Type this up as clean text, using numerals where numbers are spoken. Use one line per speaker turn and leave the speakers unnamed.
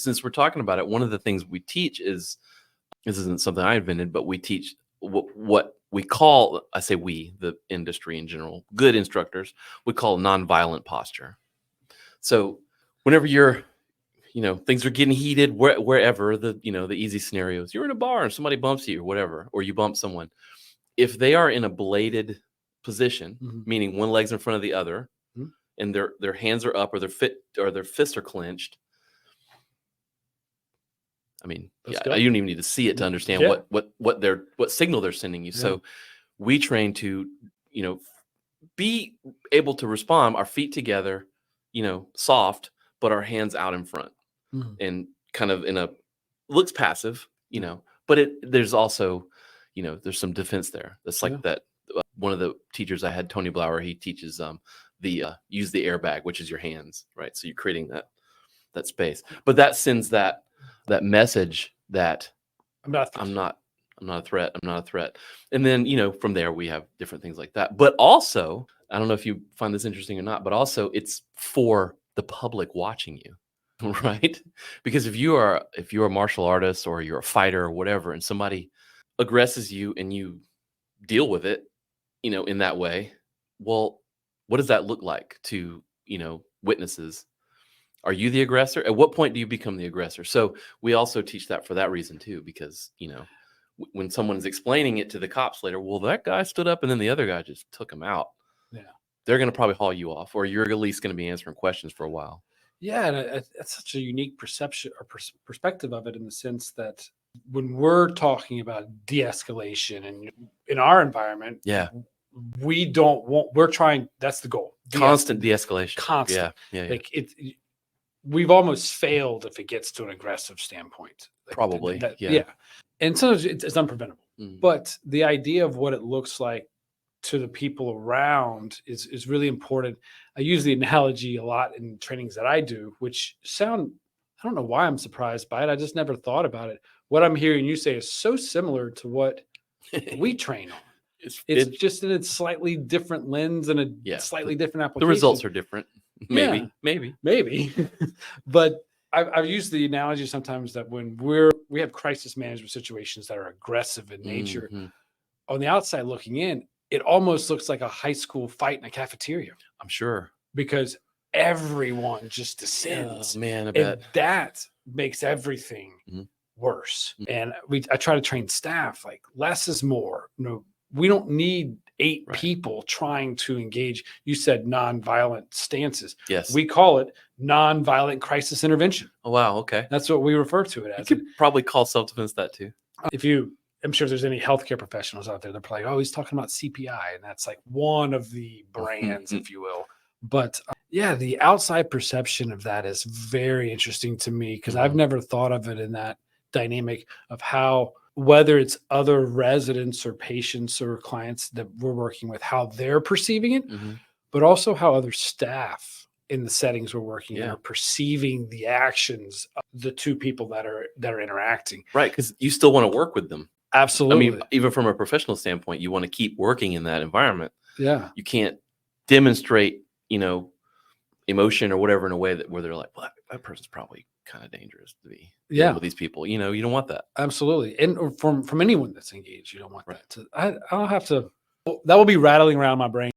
since we're talking about it, one of the things we teach is, this isn't something I invented, but we teach what we call, I say we, the industry in general, good instructors, we call nonviolent posture. So whenever you're, things are getting heated, wherever the easy scenarios, you're in a bar and somebody bumps you or whatever, or you bump someone. If they are in a bladed position, meaning one leg's in front of the other, and their hands are up, or their fists are clenched. I mean, you don't even need to see it to understand what signal they're sending you. Yeah. So we train to, be able to respond, our feet together, soft, but our hands out in front, and kind of looks passive, but there's also, there's some defense there. That's like that. One of the teachers I had, Tony Blauer, he teaches use the airbag, which is your hands, right? So you're creating that space, but that sends that message that I'm not a threat. I'm not a threat. And then, from there we have different things like that. But also, I don't know if you find this interesting or not, but also it's for the public watching you, right? Because if you're a martial artist or you're a fighter or whatever, and somebody aggresses you and you deal with it, in that way, well, what does that look like to, witnesses? Are you the aggressor? At what point do you become the aggressor? So we also teach that for that reason too, because, when someone's explaining it to the cops later, well, that guy stood up and then the other guy just took him out. Yeah. They're going to probably haul you off, or you're at least going to be answering questions for a while.
Yeah. And it's such a unique perception or perspective of it, in the sense that when we're talking about de-escalation and in our environment, we're trying, that's the goal.
Constant de-escalation.
Constant.
Yeah.
Like we've almost failed if it gets to an aggressive standpoint.
Probably.
Yeah. And sometimes it's unpreventable. But the idea of what it looks like to the people around is really important. I use the analogy a lot in trainings that I do, which I don't know why I'm surprised by it. I just never thought about it. What I'm hearing you say is so similar to what we train on. It's just in a slightly different lens and a slightly different application.
The results are different. Maybe.
But I've used the analogy sometimes that when we have crisis management situations that are aggressive in nature, on the outside looking in, it almost looks like a high school fight in a cafeteria.
I'm sure.
Because everyone just descends.
Oh, man, I bet.
And that makes everything worse. And I try to train staff, like less is more. We don't need 8 people trying to engage. You said nonviolent stances.
Yes.
We call it nonviolent crisis intervention.
Oh, wow. Okay.
That's what we refer to it as.
You could probably call self-defense that too.
I'm sure if there's any healthcare professionals out there, they're probably, oh, he's talking about CPI. And that's like one of the brands, if you will. But the outside perception of that is very interesting to me, because I've never thought of it in that dynamic of how, whether it's other residents or patients or clients that we're working with, how they're perceiving it, but also how other staff in the settings we're working in are perceiving the actions of the two people that are interacting.
Right, because you still want to work with them.
Absolutely.
I mean, even from a professional standpoint, you want to keep working in that environment.
Yeah.
You can't demonstrate, emotion or whatever in a way where they're like, well, that person's probably kind of dangerous to be with these people. You don't want that.
Absolutely. And from anyone that's engaged, you don't want that. I'll have to, that will be rattling around my brain